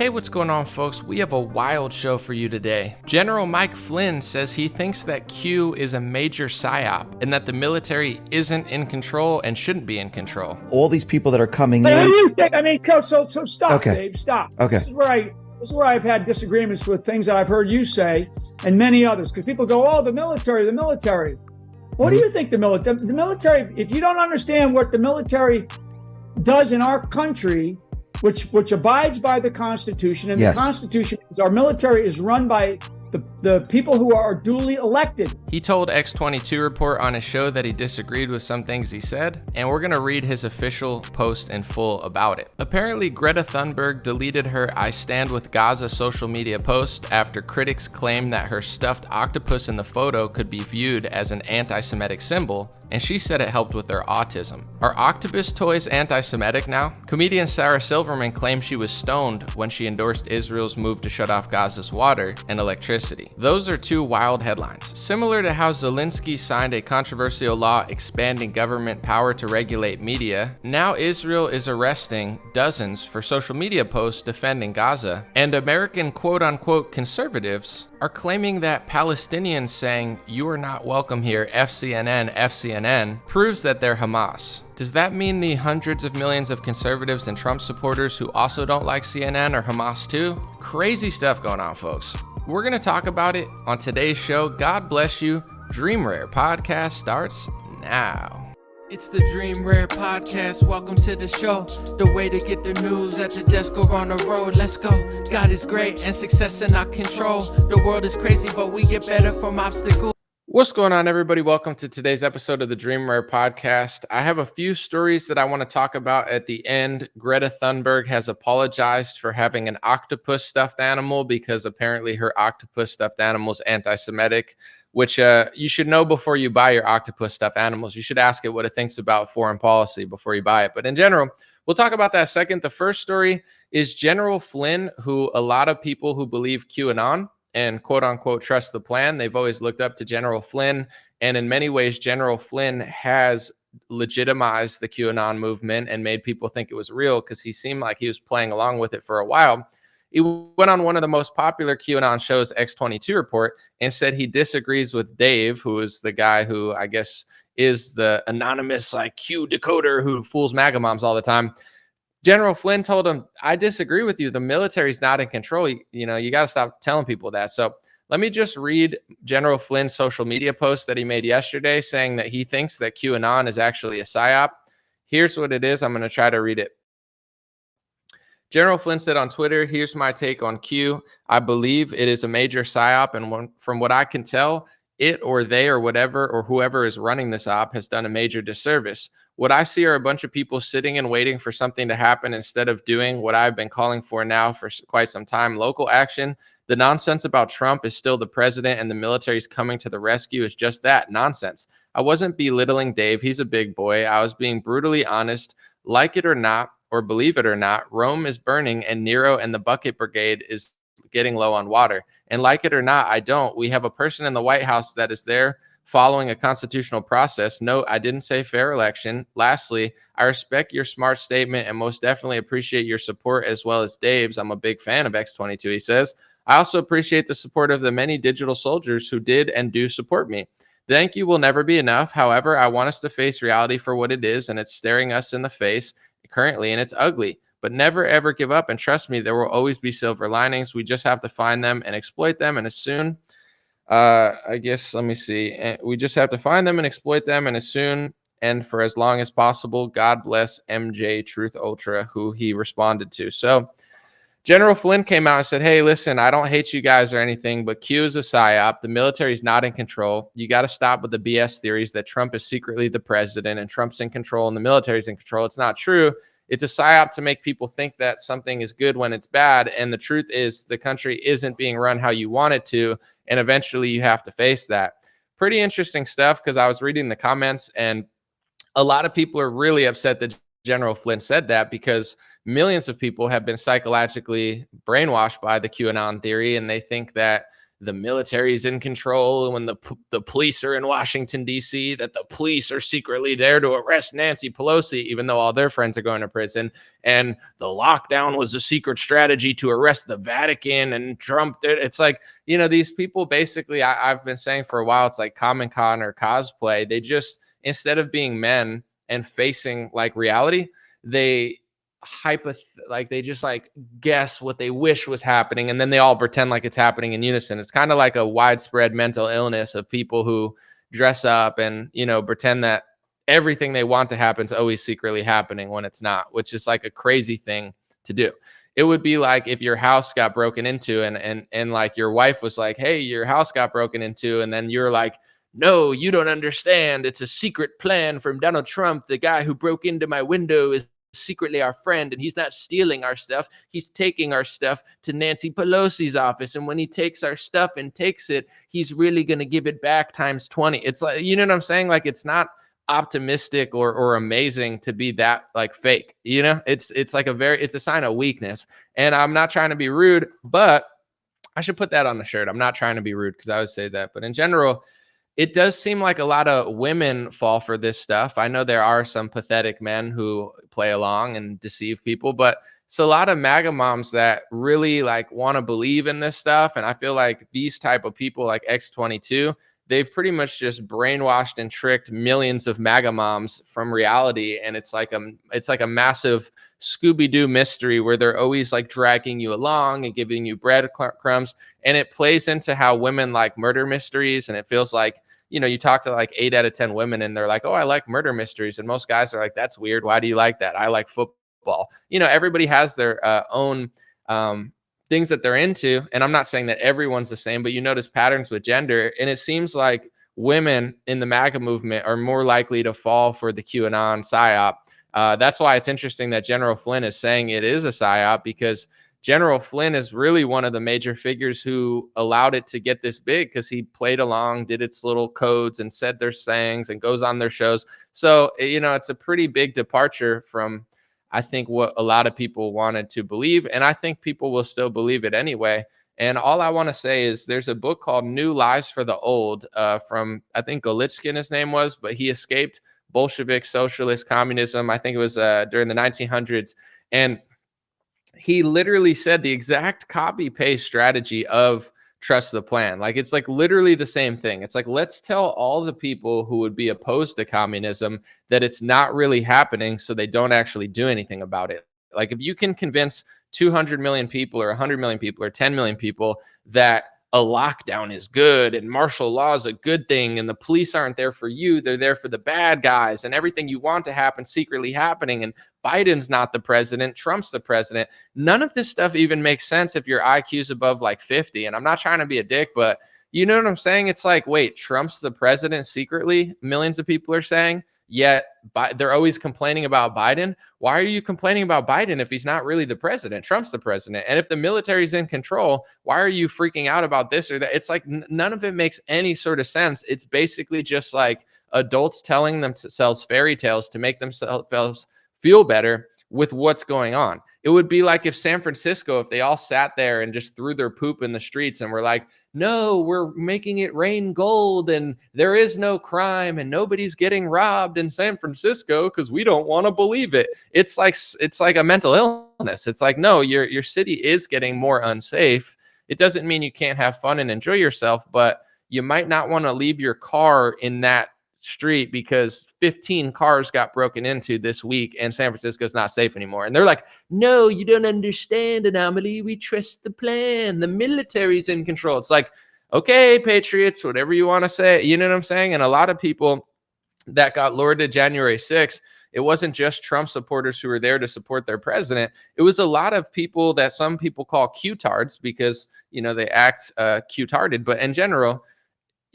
Hey, what's going on, folks? We have a wild show for you today. General Mike Flynn says he thinks that Q is a major psyop and that the military isn't in control and shouldn't be in control. All these people that are coming But in. what do you think? I mean, so stop, Okay. Dave. Stop. Okay. This is where I've had disagreements with things that I've heard you say and many others. Because people go, "Oh, the military." What do you think the military? The military. If you don't understand what the military does in our country, which abides by the Constitution, and Yes. the Constitution is our military is run by the people who are duly elected. He told X22 Report on his show that he disagreed with some things he said, and we're going to read his official post in full about it. Apparently, Greta Thunberg deleted her I Stand With Gaza social media post after critics claimed that her stuffed octopus in the photo could be viewed as an anti-Semitic symbol, and she said it helped with their autism. Are octopus toys anti-Semitic now? Comedian Sarah Silverman claimed she was stoned when she endorsed Israel's move to shut off Gaza's water and electricity. Those are two wild headlines. Similar to how Zelensky signed a controversial law expanding government power to regulate media, now Israel is arresting dozens for social media posts defending Gaza, and American quote-unquote conservatives are claiming that Palestinians saying, "You are not welcome here, FCNN, proves that they're Hamas." Does that mean the hundreds of millions of conservatives and Trump supporters who also don't like CNN are Hamas too? Crazy stuff going on, folks. We're going to talk about it on today's show. God bless you. Dream Rare Podcast starts now. It's the Dream Rare Podcast. Welcome to the show. The way to get the news at the desk or on the road. Let's go. God is great and success in our control. The world is crazy, but we get better from obstacles. What's going on, everybody? Welcome to today's episode of the Dream Rare Podcast. I have a few stories that I want to talk about at the end. Greta Thunberg has apologized for having an octopus stuffed animal because apparently her octopus stuffed animal is anti-Semitic, which you should know before you buy your octopus stuffed animals. You should ask it what it thinks about foreign policy before you buy it. But in general, we'll talk about that second. The first story is General Flynn, who a lot of people who believe QAnon and quote unquote trust the plan, they've always looked up to General Flynn. And in many ways, General Flynn has legitimized the QAnon movement and made people think it was real because he seemed like he was playing along with it for a while. He went on one of the most popular QAnon shows, X22 Report, and said he disagrees with Dave, who is the guy who I guess is the anonymous like Q decoder who fools MAGA moms all the time. General Flynn told him, "I disagree with you. The military's not in control. You got to stop telling people that." So let me just read General Flynn's social media post that he made yesterday saying that he thinks that QAnon is actually a psyop. Here's what it is. I'm going to try to read it. General Flynn said on Twitter, "Here's my take on Q. I believe it is a major psyop, and from what I can tell, it or they or whatever or whoever is running this op has done a major disservice. What I see are a bunch of people sitting and waiting for something to happen instead of doing what I've been calling for now for quite some time, local action. The nonsense about Trump is still the president and the military's coming to the rescue is just that, nonsense. I wasn't belittling Dave. He's a big boy. I was being brutally honest. Like it or not, or believe it or not, Rome is burning and Nero and the Bucket Brigade is getting low on water. And like it or not, I don't. We have a person in the White House that is there following a constitutional process. No, I didn't say fair election. Lastly, I respect your smart statement and most definitely appreciate your support as well as Dave's. I'm a big fan of X22, he says. I also appreciate the support of the many digital soldiers who did and do support me. Thank you will never be enough. However, I want us to face reality for what it is, and it's staring us in the face currently, and it's ugly. But never, ever give up, and trust me, there will always be silver linings. We just have to find them and exploit them, and as soon we just have to find them and exploit them, and as soon and for as long as possible. God bless MJ Truth Ultra," who he responded to. So General Flynn came out and said, "Hey, listen, I don't hate you guys or anything, but Q is a psyop. The military's not in control. You got to stop with the BS theories that Trump is secretly the president and Trump's in control and the military's in control. It's not true. It's a psyop to make people think that something is good when it's bad. And the truth is the country isn't being run how you want it to. And eventually you have to face that." Pretty interesting stuff because I was reading the comments and a lot of people are really upset that General Flynn said that because millions of people have been psychologically brainwashed by the QAnon theory and they think that the military is in control, when the police are in Washington, D.C., that the police are secretly there to arrest Nancy Pelosi, even though all their friends are going to prison. And the lockdown was a secret strategy to arrest the Vatican, and Trump did. It's like, these people basically, I've been saying for a while, it's like Comic Con or cosplay. They just, instead of being men and facing like reality, they they just like guess what they wish was happening, and then they all pretend like it's happening in unison. It's kind of like a widespread mental illness of people who dress up and pretend that everything they want to happen is always secretly happening when it's not, which is like a crazy thing to do. It would be like if your house got broken into and like your wife was like, hey, your house got broken into, and then you're like, no, you don't understand, it's a secret plan from Donald Trump. The guy who broke into my window is secretly our friend, and he's not stealing our stuff, he's taking our stuff to Nancy Pelosi's office, and when he takes our stuff and takes it, he's really going to give it back times 20. It's like, what I'm saying? Like, it's not optimistic or amazing to be that like fake. It's like it's a sign of weakness. And I'm not trying to be rude, but I should put that on the shirt. I'm not trying to be rude, because I would say that, but in general, it does seem like a lot of women fall for this stuff. I know there are some pathetic men who play along and deceive people, but it's a lot of MAGA moms that really like want to believe in this stuff. And I feel like these type of people like X22, they've pretty much just brainwashed and tricked millions of MAGA moms from reality. And it's like a massive Scooby-Doo mystery where they're always like dragging you along and giving you breadcrumbs. And it plays into how women like murder mysteries. And it feels like, you talk to like 8 out of 10 women and they're like, oh, I like murder mysteries. And most guys are like, that's weird. Why do you like that? I like football. Everybody has their own things that they're into. And I'm not saying that everyone's the same, but you notice patterns with gender. And it seems like women in the MAGA movement are more likely to fall for the QAnon psyop. That's why it's interesting that General Flynn is saying it is a psyop, because General Flynn is really one of the major figures who allowed it to get this big, because he played along, did its little codes and said their sayings and goes on their shows. So, it's a pretty big departure from, I think, what a lot of people wanted to believe. And I think people will still believe it anyway. And all I want to say is there's a book called New Lies for the Old from, I think Golitskin his name was, but he escaped Bolshevik, socialist, communism. I think it was during the 1900s. And he literally said the exact copy paste strategy of Trust the Plan. Like, it's like literally the same thing. It's like, let's tell all the people who would be opposed to communism that it's not really happening, so they don't actually do anything about it. Like, if you can convince 200 million people or 100 million people or 10 million people that a lockdown is good and martial law is a good thing and the police aren't there for you, they're there for the bad guys, and everything you want to happen secretly happening, and Biden's not the president, Trump's the president. None of this stuff even makes sense if your IQ's above like 50. And I'm not trying to be a dick, but you know what I'm saying? It's like, wait, Trump's the president secretly, millions of people are saying, yet they're always complaining about Biden. Why are you complaining about Biden if he's not really the president? Trump's the president. And if the military's in control, why are you freaking out about this or that? It's like none of it makes any sort of sense. It's basically just like adults telling themselves fairy tales to make themselves feel better with what's going on. It would be like if San Francisco, if they all sat there and just threw their poop in the streets and were like, no, we're making it rain gold and there is no crime and nobody's getting robbed in San Francisco because we don't want to believe it. It's like a mental illness. It's like, no, your city is getting more unsafe. It doesn't mean you can't have fun and enjoy yourself, but you might not want to leave your car in that street because 15 cars got broken into this week and San Francisco's not safe anymore. And they're like, no, you don't understand, Anomaly. We trust the plan. The military's in control. It's like, okay, patriots, whatever you want to say. You know what I'm saying? And a lot of people that got lured to January 6th, it wasn't just Trump supporters who were there to support their president. It was a lot of people that some people call Q-tards because, they act Q-tarded. But in general,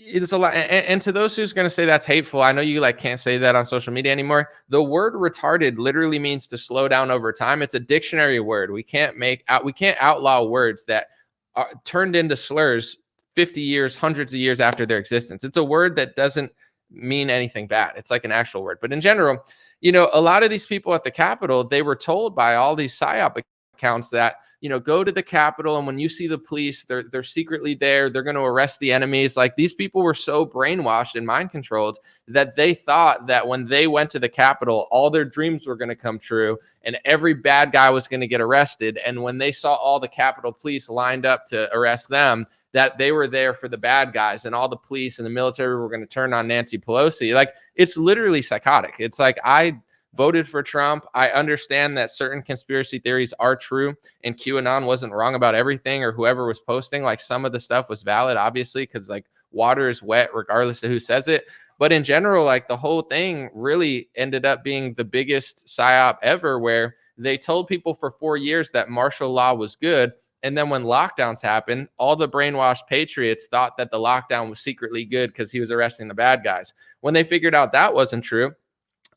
it's a lot. And to those who's going to say that's hateful, I know you can't say that on social media anymore. The word retarded literally means to slow down over time. It's a dictionary word. We can't outlaw words that are turned into slurs 50 years, hundreds of years after their existence. It's a word that doesn't mean anything bad. It's like an actual word. But in general, a lot of these people at the Capitol, they were told by all these psyop accounts that go to the Capitol, and when you see the police, they're secretly there. They're going to arrest the enemies. Like, these people were so brainwashed and mind controlled that they thought that when they went to the Capitol, all their dreams were going to come true and every bad guy was going to get arrested. And when they saw all the Capitol police lined up to arrest them, that they were there for the bad guys, and all the police and the military were going to turn on Nancy Pelosi. Like, it's literally psychotic. It's like, I voted for Trump. I understand that certain conspiracy theories are true, and QAnon wasn't wrong about everything, or whoever was posting. Like, some of the stuff was valid, obviously, because like water is wet regardless of who says it. But in general, like, the whole thing really ended up being the biggest psyop ever, where they told people for 4 years that martial law was good. And then when lockdowns happened, all the brainwashed patriots thought that the lockdown was secretly good because he was arresting the bad guys. When they figured out that wasn't true,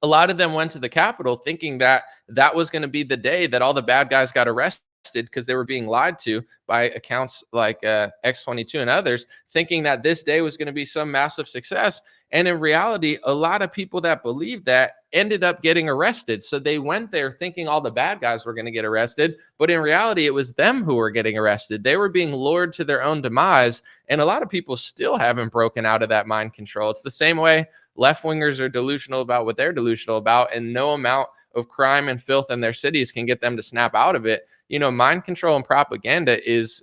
a lot of them went to the Capitol thinking that that was going to be the day that all the bad guys got arrested, because they were being lied to by accounts like X22 and others, thinking that this day was going to be some massive success. And in reality, a lot of people that believed that ended up getting arrested. So they went there thinking all the bad guys were going to get arrested. But in reality, it was them who were getting arrested. They were being lured to their own demise. And a lot of people still haven't broken out of that mind control. It's the same way left-wingers are delusional about what they're delusional about, and no amount of crime and filth in their cities can get them to snap out of it. Mind control and propaganda is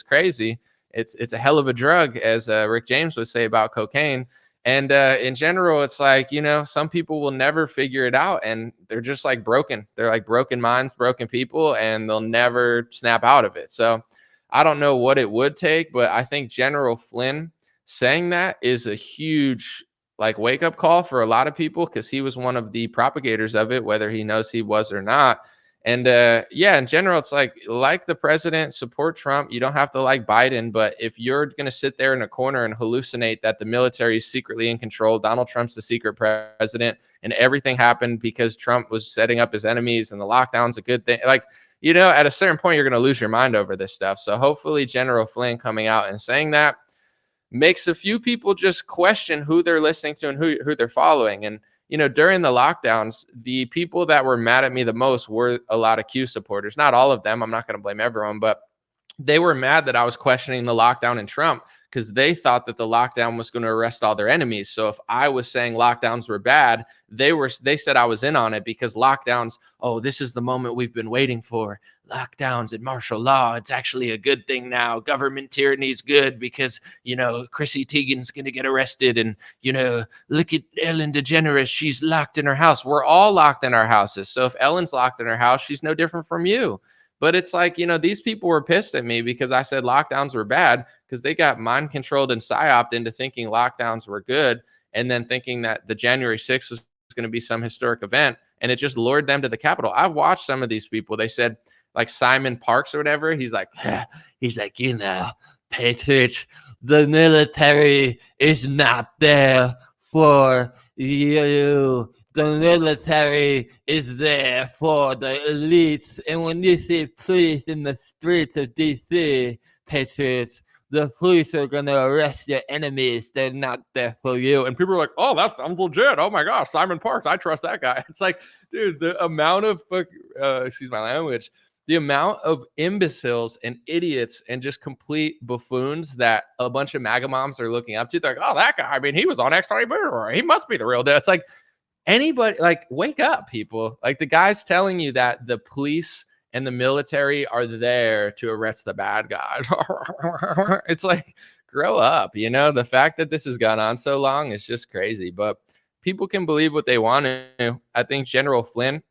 crazy. It's a hell of a drug, as Rick James would say about cocaine. And in general, it's like, some people will never figure it out, and they're just like broken. They're like broken minds, broken people, and they'll never snap out of it. So I don't know what it would take, but I think General Flynn saying that is a huge wake up call for a lot of people, because he was one of the propagators of it, whether he knows he was or not. And in general, it's like the president, support Trump. You don't have to like Biden, but if you're going to sit there in a corner and hallucinate that the military is secretly in control, Donald Trump's the secret president, and everything happened because Trump was setting up his enemies and the lockdown's a good thing. At a certain point, you're going to lose your mind over this stuff. So hopefully General Flynn coming out and saying that makes a few people just question who they're listening to and who they're following. And, during the lockdowns, the people that were mad at me the most were a lot of Q supporters. Not all of them. I'm not going to blame everyone, but they were mad that I was questioning the lockdown and Trump, because they thought that the lockdown was going to arrest all their enemies. So if I was saying lockdowns were bad, they said I was in on it, because lockdowns, this is the moment we've been waiting for. Lockdowns and martial law, it's actually a good thing now. Government tyranny is good because, Chrissy Teigen's going to get arrested, and, look at Ellen DeGeneres. She's locked in her house. We're all locked in our houses. So if Ellen's locked in her house, she's no different from you. But it's like, these people were pissed at me because I said lockdowns were bad, because they got mind controlled and psyoped into thinking lockdowns were good, and then thinking that the January 6th was going to be some historic event, and it just lured them to the Capitol. I've watched some of these people. They said, like Simon Parks or whatever, he's like, Patriots, the military is not there for you. The military is there for the elites. And when you see police in the streets of D.C., Patriots, the police are going to arrest your enemies. They're not there for you. And people are like, oh, that sounds legit. Oh, my gosh, Simon Parks, I trust that guy. It's like, dude, the amount of, excuse my language, the amount of imbeciles and idiots and just complete buffoons that a bunch of MAGA moms are looking up to. They're like, oh, that guy, he was on X-22. He must be the real deal. It's like, anybody, wake up, people. The guy's telling you that the police and the military are there to arrest the bad guys. It's like, grow up. The fact that this has gone on so long is just crazy, but people can believe what they want to. I think General Flynn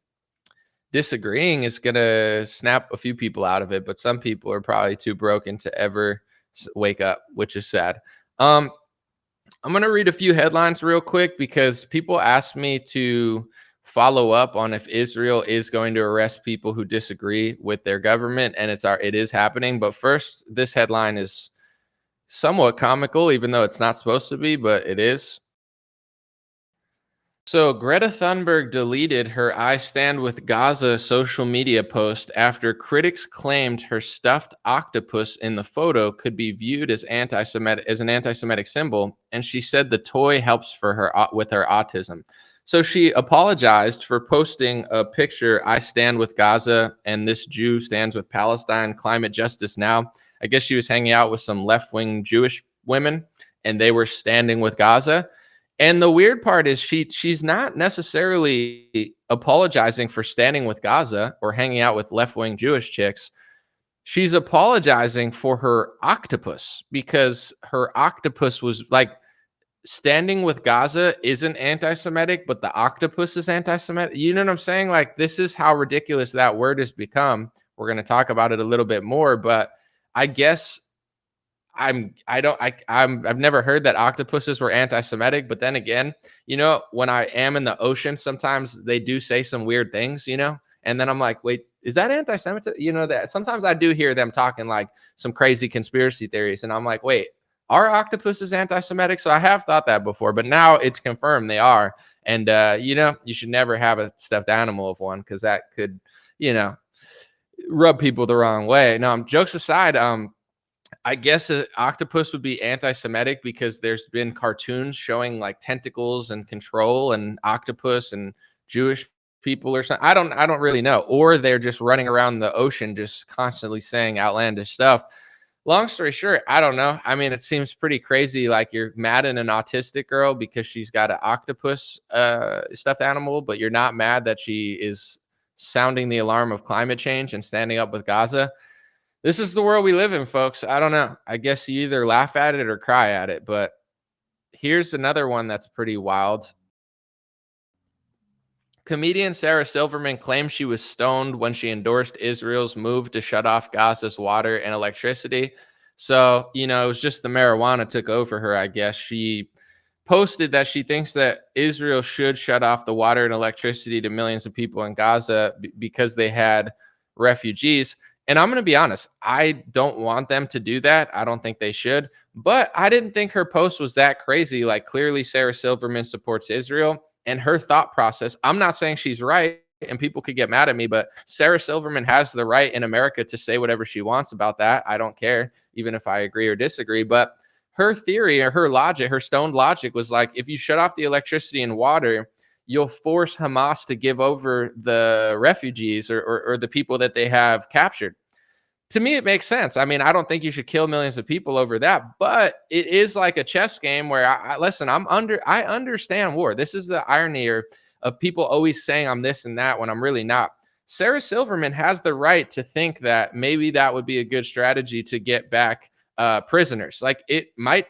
disagreeing is going to snap a few people out of it, but some people are probably too broken to ever wake up, which is sad. I'm going to read a few headlines real quick, because people asked me to follow up on if Israel is going to arrest people who disagree with their government, and it is happening. But first, this headline is somewhat comical, even though it's not supposed to be, but it is. So Greta Thunberg deleted her "I stand with Gaza" social media post after critics claimed her stuffed octopus in the photo could be viewed as an anti-Semitic symbol, and she said the toy helps with her autism. So she apologized for posting a picture, I stand with Gaza and this Jew stands with Palestine, climate justice now. I guess she was hanging out with some left-wing Jewish women and they were standing with Gaza. And the weird part is she's not necessarily apologizing for standing with Gaza or hanging out with left-wing Jewish chicks. She's apologizing for her octopus because her octopus was like, standing with Gaza isn't anti-Semitic, but the octopus is anti-Semitic. You know what I'm saying? Like, this is how ridiculous that word has become. We're going to talk about it a little bit more, but I guess I've never heard that octopuses were anti-Semitic, but then again, when I am in the ocean, sometimes they do say some weird things, and then I'm like, wait, is that anti-Semitic? That sometimes I do hear them talking like some crazy conspiracy theories, and I'm like, wait, are octopuses anti-Semitic? So I have thought that before, but now it's confirmed they are. And, you should never have a stuffed animal of one because that could, rub people the wrong way. Now, jokes aside, I guess an octopus would be anti-Semitic because there's been cartoons showing like tentacles and control and octopus and Jewish people or something. I don't really know. Or they're just running around the ocean just constantly saying outlandish stuff. Long story short, I don't know. I mean, it seems pretty crazy. Like you're mad at an autistic girl because she's got an octopus stuffed animal, but you're not mad that she is sounding the alarm of climate change and standing up with Gaza. This is the world we live in, folks. I don't know. I guess you either laugh at it or cry at it. But here's another one that's pretty wild. Comedian Sarah Silverman claims she was stoned when she endorsed Israel's move to shut off Gaza's water and electricity. So, it was just the marijuana took over her, I guess. She posted that she thinks that Israel should shut off the water and electricity to millions of people in Gaza because they had refugees. And I'm going to be honest, I don't want them to do that. I don't think they should. But I didn't think her post was that crazy. Like, clearly, Sarah Silverman supports Israel. And her thought process, I'm not saying she's right and people could get mad at me, but Sarah Silverman has the right in America to say whatever she wants about that. I don't care, even if I agree or disagree. But her theory or her logic, her stoned logic was like, if you shut off the electricity and water, you'll force Hamas to give over the refugees or the people that they have captured. To me, it makes sense. I mean, I don't think you should kill millions of people over that, but it is like a chess game where listen, I understand war. This is the irony of people always saying I'm this and that when I'm really not. Sarah Silverman has the right to think that maybe that would be a good strategy to get back prisoners. Like it might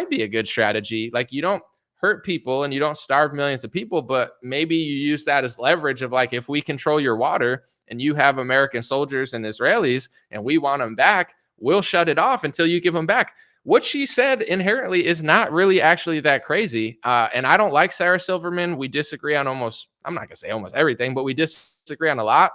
be a good strategy. Like you don't hurt people and you don't starve millions of people, but maybe you use that as leverage of like, if we control your water and you have American soldiers and Israelis and we want them back, we'll shut it off until you give them back. What she said inherently is not really actually that crazy. And I don't like Sarah Silverman. We disagree on I'm not gonna say almost everything, but we disagree on a lot.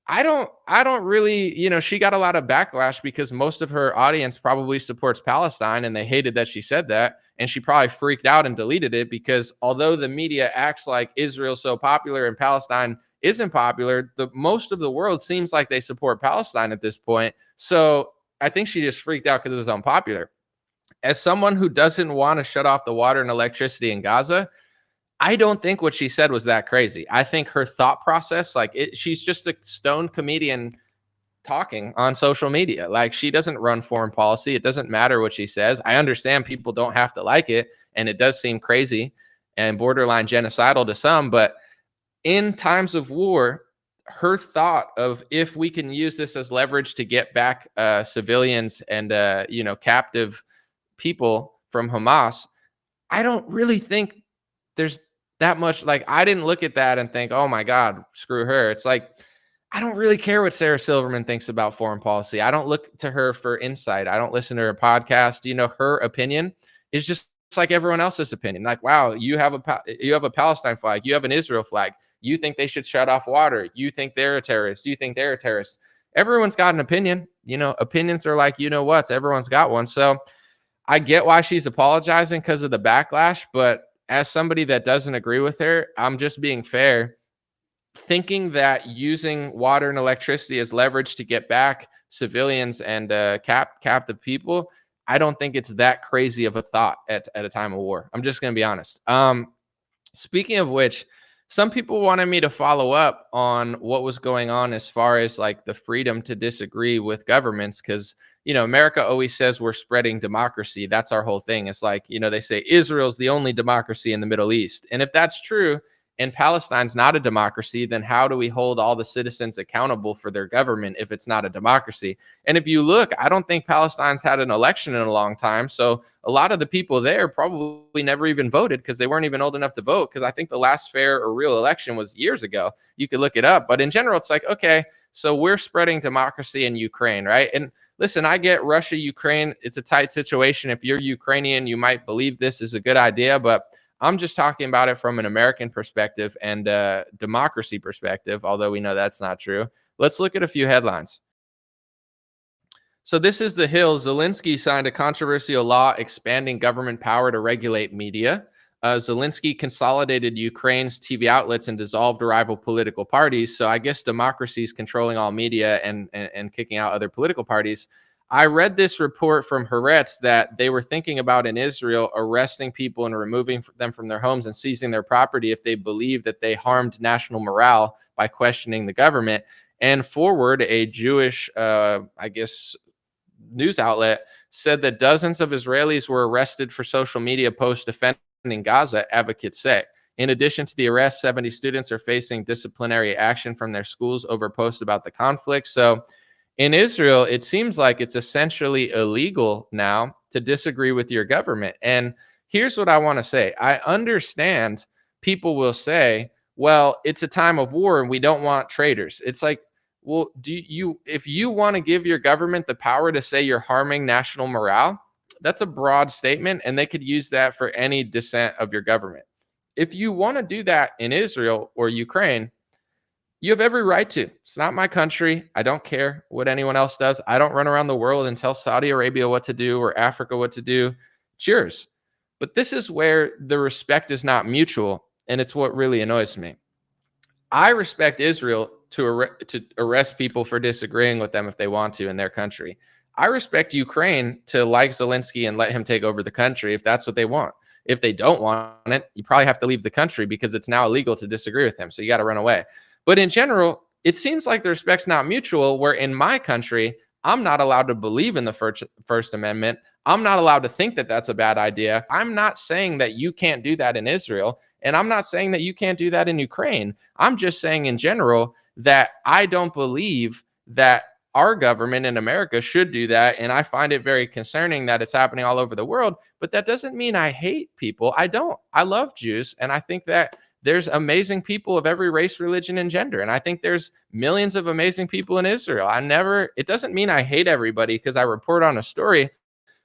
I don't really, she got a lot of backlash because most of her audience probably supports Palestine and they hated that she said that. And she probably freaked out and deleted it because although the media acts like Israel's so popular and Palestine isn't popular, most of the world seems like they support Palestine at this point. So I think she just freaked out because it was unpopular. As someone who doesn't want to shut off the water and electricity in Gaza, I don't think what she said was that crazy. I think her thought process, she's just a stoned comedian talking on social media. Like she doesn't run foreign policy. It doesn't matter what she says. I understand people don't have to like it, and it does seem crazy and borderline genocidal to some, but in times of war, her thought of if we can use this as leverage to get back civilians and captive people from Hamas, I don't really think there's that much. Like I didn't look at that and think, oh my God, screw her. It's like I don't really care what Sarah Silverman thinks about foreign policy. I don't look to her for insight. I don't listen to her podcast. Her opinion is just like everyone else's opinion. Like, wow, you have a Palestine flag, you have an Israel flag. You think they should shut off water. You think they're a terrorist. You think they're a terrorist. Everyone's got an opinion. Opinions are like, what? Everyone's got one. So I get why she's apologizing because of the backlash. But as somebody that doesn't agree with her, I'm just being fair. Thinking that using water and electricity as leverage to get back civilians and captive people, I don't think it's that crazy of a thought at a time of war. I'm just going to be honest. Speaking of which, some people wanted me to follow up on what was going on as far as like the freedom to disagree with governments. Cause, America always says we're spreading democracy. That's our whole thing. It's like, they say Israel's the only democracy in the Middle East. And if that's true, and Palestine's not a democracy, then how do we hold all the citizens accountable for their government if it's not a democracy? And if you look, I don't think Palestine's had an election in a long time. So a lot of the people there probably never even voted because they weren't even old enough to vote. Because I think the last fair or real election was years ago. You could look it up. But in general, it's like, okay, so we're spreading democracy in Ukraine, right? And listen, I get Russia, Ukraine. It's a tight situation. If you're Ukrainian, you might believe this is a good idea, but I'm just talking about it from an American perspective and democracy perspective, although we know that's not true. Let's look at a few headlines. So this is The Hill. Zelensky signed a controversial law expanding government power to regulate media. Zelensky consolidated Ukraine's TV outlets and dissolved rival political parties. So I guess democracy is controlling all media and kicking out other political parties. I read this report from Haaretz that they were thinking about in Israel arresting people and removing them from their homes and seizing their property if they believe that they harmed national morale by questioning the government. And Forward, a Jewish, news outlet, said that dozens of Israelis were arrested for social media posts defending Gaza, advocates say. In addition to the arrest, 70 students are facing disciplinary action from their schools over posts about the conflict. So in Israel, it seems like it's essentially illegal now to disagree with your government. And here's what I want to say. I understand people will say, well, it's a time of war and we don't want traitors. It's like, well, if you want to give your government the power to say you're harming national morale, that's a broad statement, and they could use that for any dissent of your government. If you want to do that in Israel or Ukraine, you have every right to. It's not my country. I don't care what anyone else does. I don't run around the world and tell Saudi Arabia what to do or Africa what to do. It's yours. But this is where the respect is not mutual, and it's what really annoys me. I respect Israel to arrest people for disagreeing with them if they want to in their country. I respect Ukraine to like Zelensky and let him take over the country if that's what they want. If they don't want it, you probably have to leave the country because it's now illegal to disagree with him. So you got to run away. But in general, it seems like the respect's not mutual, where in my country, I'm not allowed to believe in the First Amendment. I'm not allowed to think that that's a bad idea. I'm not saying that you can't do that in Israel, and I'm not saying that you can't do that in Ukraine. I'm just saying in general that I don't believe that our government in America should do that, and I find it very concerning that it's happening all over the world. But that doesn't mean I hate people. I don't. I love Jews, and I think that there's amazing people of every race, religion, and gender. And I think there's millions of amazing people in Israel. It doesn't mean I hate everybody because I report on a story,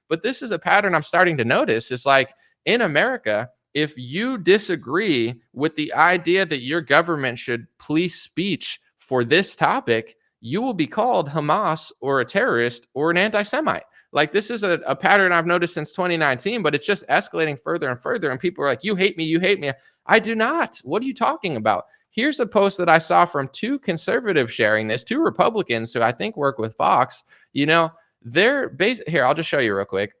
but this is a pattern I'm starting to notice. It's like in America, if you disagree with the idea that your government should police speech for this topic, you will be called Hamas or a terrorist or an anti-Semite. Like this is a pattern I've noticed since 2019, but it's just escalating further and further. And people are like, you hate me, you hate me. I do not. What are you talking about? Here's a post that I saw from two conservatives sharing this, two Republicans who I think work with Fox. They're here. I'll just show you real quick.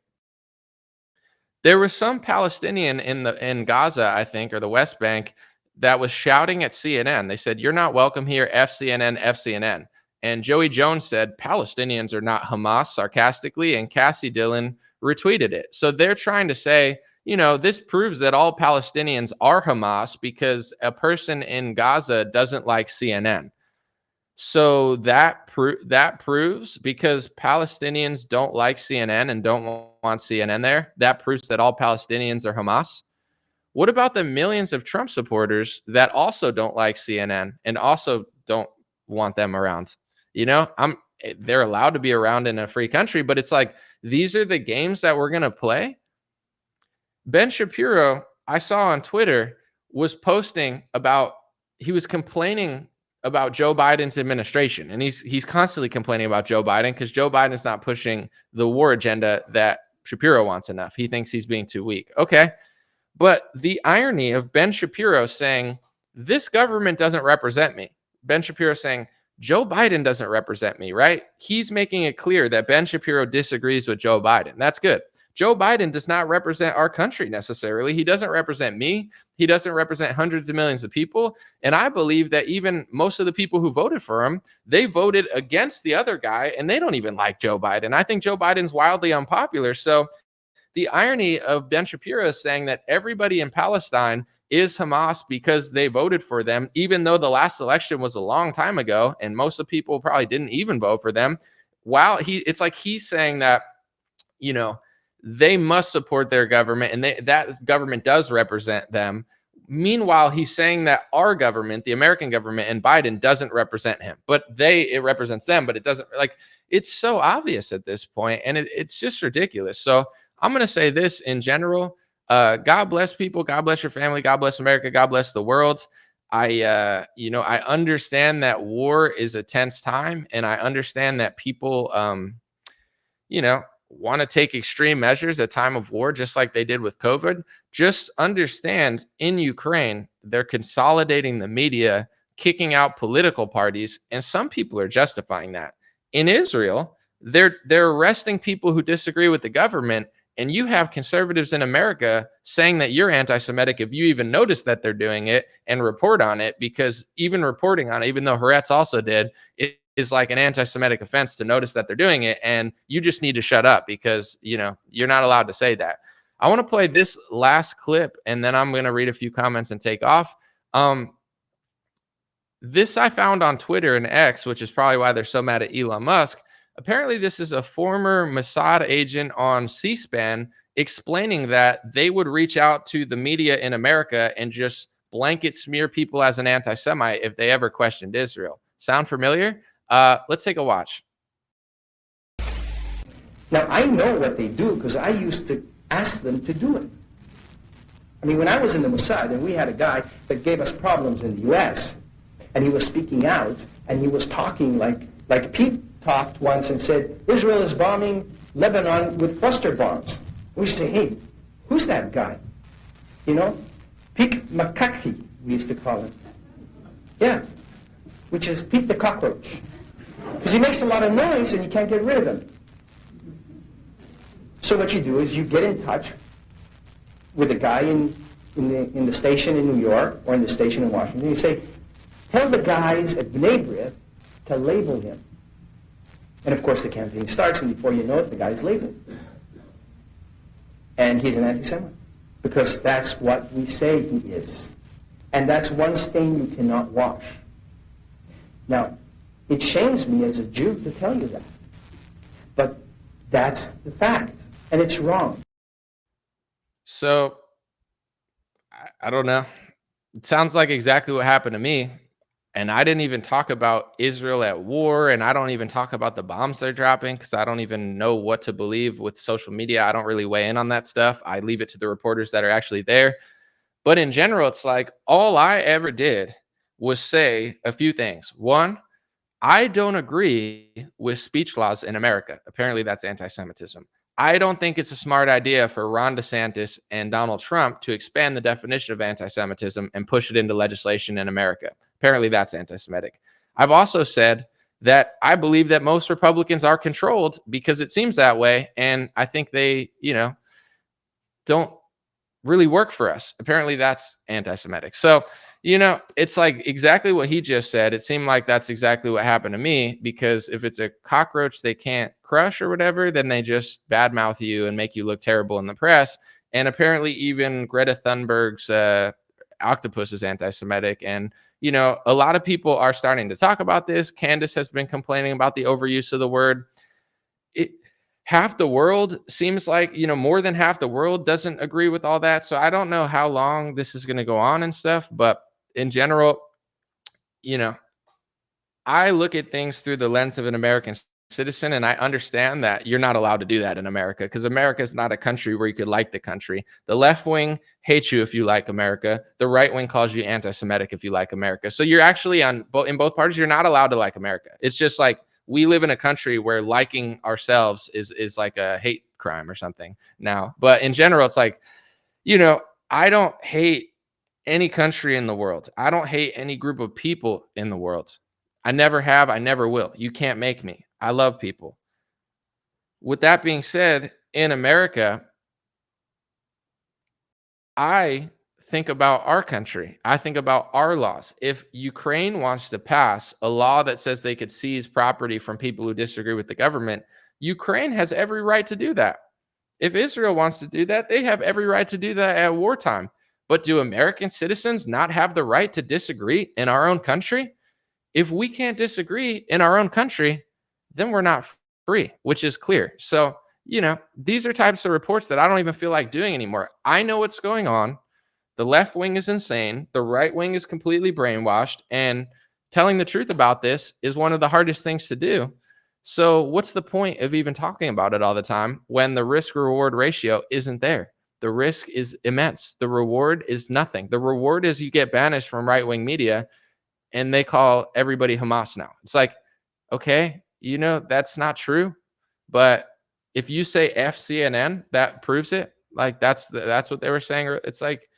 There was some Palestinian in Gaza, I think, or the West Bank, that was shouting at CNN. They said, "You're not welcome here, FCNN, FCNN." And Joey Jones said, "Palestinians are not Hamas," sarcastically, and Cassie Dillon retweeted it. So they're trying to say, this proves that all Palestinians are Hamas because a person in Gaza doesn't like CNN. So that proves, because Palestinians don't like CNN and don't want CNN there, that proves that all Palestinians are Hamas. What about the millions of Trump supporters that also don't like CNN and also don't want them around? They're allowed to be around in a free country, but it's like, these are the games that we're going to play. Ben Shapiro, I saw on Twitter, was posting about, he was complaining about Joe Biden's administration. And he's constantly complaining about Joe Biden because Joe Biden's not pushing the war agenda that Shapiro wants enough. He thinks he's being too weak. Okay. But the irony of Ben Shapiro saying, this government doesn't represent me. Ben Shapiro saying, Joe Biden doesn't represent me, right? He's making it clear that Ben Shapiro disagrees with Joe Biden. That's good. Joe Biden does not represent our country necessarily. He doesn't represent me. He doesn't represent hundreds of millions of people. And I believe that even most of the people who voted for him, they voted against the other guy, and they don't even like Joe Biden. I think Joe Biden's wildly unpopular. So the irony of Ben Shapiro saying that everybody in Palestine is Hamas because they voted for them, even though the last election was a long time ago, and most of the people probably didn't even vote for them. Wow, it's like he's saying that, you know, they must support their government, and that government does represent them. Meanwhile, he's saying that our government, the American government, and Biden doesn't represent him, but it represents them, but it doesn't. Like, it's so obvious at this point, and it's just ridiculous. So I'm going to say this in general. God bless people. God bless your family. God bless America. God bless the world. I understand that war is a tense time, and I understand that people, want to take extreme measures at time of war, just like they did with COVID. Just understand, in Ukraine, they're consolidating the media, kicking out political parties, and some people are justifying that. In Israel, they're arresting people who disagree with the government, and you have conservatives in America saying that you're anti-Semitic if you even notice that they're doing it and report on it, because even reporting on it, even though Haaretz also did, it is like an anti-Semitic offense to notice that they're doing it, and you just need to shut up because, you're not allowed to say that. I want to play this last clip, and then I'm going to read a few comments and take off. This I found on Twitter and X, which is probably why they're so mad at Elon Musk. Apparently, this is a former Mossad agent on C-SPAN explaining that they would reach out to the media in America and just blanket smear people as an anti-Semite if they ever questioned Israel. Sound familiar? Let's take a watch. Now, I know what they do because I used to ask them to do it. I mean, when I was in the Mossad, and we had a guy that gave us problems in the U.S., and he was speaking out, and he was talking like Pete talked once and said, Israel is bombing Lebanon with cluster bombs. We say, hey, who's that guy? Pete Makaki, we used to call him. Yeah, which is Pete the cockroach. Because he makes a lot of noise and you can't get rid of him. So what you do is you get in touch with a guy in the station in New York or in the station in Washington. You say, tell the guys at B'nai B'rith to label him. And of course the campaign starts, and before you know it, the guy's labeled. And he's an anti-Semite. Because that's what we say he is. And that's one stain you cannot wash. Now, it shames me as a Jew to tell you that. But that's the fact. And it's wrong. So, I don't know. It sounds like exactly what happened to me. And I didn't even talk about Israel at war, and I don't even talk about the bombs they're dropping because I don't even know what to believe with social media. I don't really weigh in on that stuff. I leave it to the reporters that are actually there. But in general, it's like all I ever did was say a few things. One, I don't agree with speech laws in America. Apparently, that's anti-Semitism. I don't think it's a smart idea for Ron DeSantis and Donald Trump to expand the definition of anti-Semitism and push it into legislation in America. Apparently, that's anti-Semitic. I've also said that I believe that most Republicans are controlled because it seems that way, and I think they, don't really work for us. Apparently, that's anti-Semitic. So, it's like exactly what he just said. It seemed like that's exactly what happened to me, because if it's a cockroach they can't crush or whatever, then they just badmouth you and make you look terrible in the press. And apparently even Greta Thunberg's Octopus is anti-Semitic. And, a lot of people are starting to talk about this. Candace has been complaining about the overuse of the word. Half the world seems like, more than half the world doesn't agree with all that. So I don't know how long this is going to go on and stuff. But in general, I look at things through the lens of an American citizen, and I understand that you're not allowed to do that in America because America is not a country where you could like the country. The left wing hates you if you like America. The right wing calls you anti-Semitic if you like America. So you're actually in both parties, you're not allowed to like America. It's just like we live in a country where liking ourselves is like a hate crime or something now. But in general, it's like, I don't hate any country in the world. I don't hate any group of people in the world. I never have. I never will. You can't make me. I love people. With that being said, in America, I think about our country. I think about our laws. If Ukraine wants to pass a law that says they could seize property from people who disagree with the government, Ukraine has every right to do that. If Israel wants to do that, they have every right to do that at wartime. But do American citizens not have the right to disagree in our own country? If we can't disagree in our own country, then we're not free, which is clear. So, these are types of reports that I don't even feel like doing anymore. I know what's going on. The left wing is insane. The right wing is completely brainwashed. And telling the truth about this is one of the hardest things to do. So what's the point of even talking about it all the time when the risk reward ratio isn't there? The risk is immense. The reward is nothing. The reward is you get banished from right wing media and they call everybody Hamas now. It's like, okay, that's not true. But if you say F CNN, that proves it. Like that's what they were saying. It's like,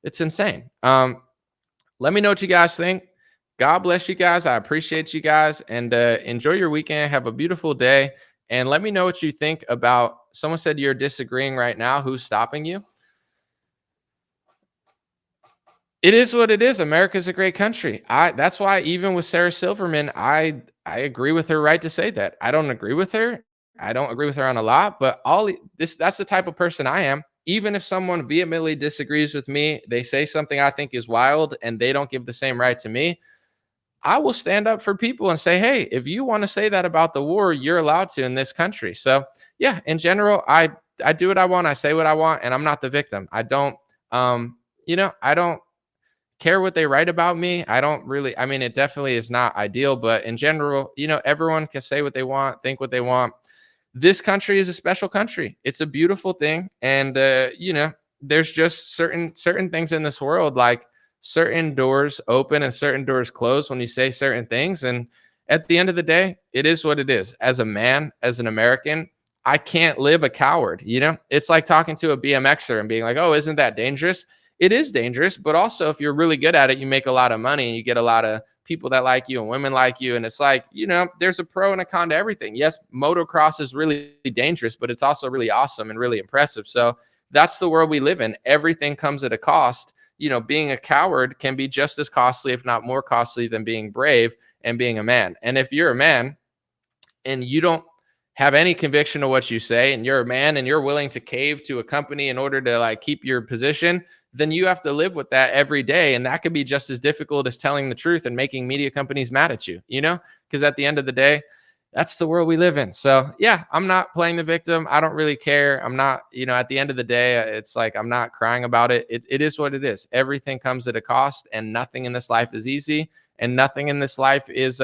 it's insane. Let me know what you guys think. God bless you guys. I appreciate you guys, and enjoy your weekend. Have a beautiful day. And let me know what you think about, someone said you're disagreeing right now. Who's stopping you? It is what it is. America's a great country. That's why even with Sarah Silverman, I agree with her right to say that. I don't agree with her. I don't agree with her on a lot, but that's the type of person I am. Even if someone vehemently disagrees with me, they say something I think is wild and they don't give the same right to me, I will stand up for people and say, hey, if you want to say that about the war, you're allowed to in this country. So yeah, in general, I do what I want. I say what I want, and I'm not the victim. I don't care what they write about me. It definitely is not ideal, but in general, everyone can say what they want, think what they want. This country is a special country. It's a beautiful thing. And, there's just certain things in this world, like certain doors open and certain doors close when you say certain things. And at the end of the day, it is what it is. As a man, as an American, I can't live a coward. It's like talking to a BMXer and being like, oh, isn't that dangerous? It is dangerous. But also, if you're really good at it, you make a lot of money and you get a lot of people that like you and women like you. And it's like, there's a pro and a con to everything. Yes, motocross is really dangerous, but it's also really awesome and really impressive. So that's the world we live in. Everything comes at a cost. Being a coward can be just as costly, if not more costly, than being brave and being a man. And if you're a man and you don't have any conviction of what you say, and you're a man and you're willing to cave to a company in order to keep your position, then you have to live with that every day. And that could be just as difficult as telling the truth and making media companies mad at you, because at the end of the day, that's the world we live in. So yeah, I'm not playing the victim. I don't really care. I'm not, at the end of the day, it's like, I'm not crying about it. It is what it is. Everything comes at a cost, and nothing in this life is easy, and nothing in this life is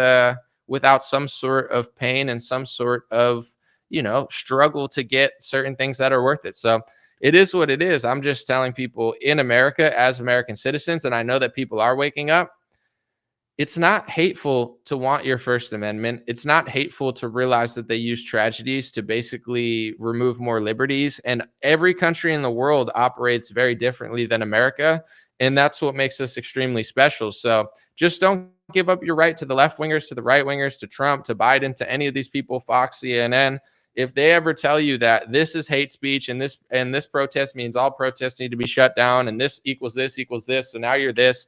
without some sort of pain and some sort of, struggle to get certain things that are worth it. So it is what it is. I'm just telling people in America as American citizens, and I know that people are waking up, it's not hateful to want your First Amendment. It's not hateful to realize that they use tragedies to basically remove more liberties. And every country in the world operates very differently than America. And that's what makes us extremely special. So just don't give up your right to the left wingers, to the right wingers, to Trump, to Biden, to any of these people, Fox, CNN. If they ever tell you that this is hate speech and this protest means all protests need to be shut down and this equals this, so now you're this,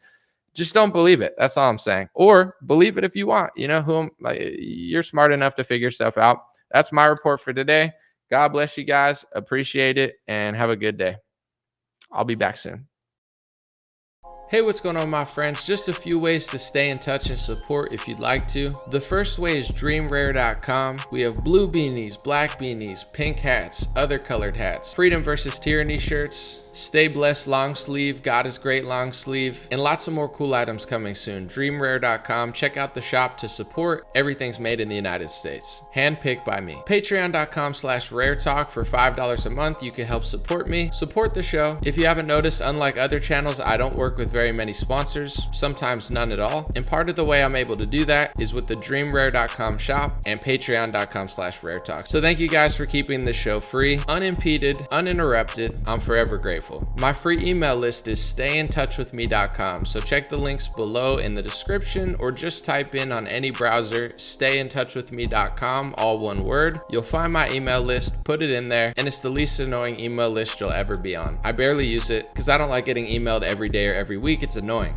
just don't believe it. That's all I'm saying. Or believe it if you want. You're smart enough to figure stuff out. That's my report for today. God bless you guys. Appreciate it, and have a good day. I'll be back soon. Hey, what's going on, my friends? Just a few ways to stay in touch and support if you'd like to. The first way is dreamrare.com. We have blue beanies, black beanies, pink hats, other colored hats, freedom versus tyranny shirts, stay blessed long sleeve, God is great long sleeve, and lots of more cool items coming soon. Dreamrare.com. Check out the shop to support. Everything's made in the United States. Handpicked by me. Patreon.com/raretalk for $5 a month. You can help support me, support the show. If you haven't noticed, unlike other channels, I don't work with very many sponsors, sometimes none at all. And part of the way I'm able to do that is with the dreamrare.com shop and patreon.com/raretalk. So thank you guys for keeping this show free, unimpeded, uninterrupted. I'm forever grateful. grateful. My free email list is stayintouchwithme.com, so check the links below in the description or just type in on any browser stayintouchwithme.com, all one word. You'll find my email list, put it in there, and it's the least annoying email list you'll ever be on. I barely use it because I don't like getting emailed every day or every week. It's annoying.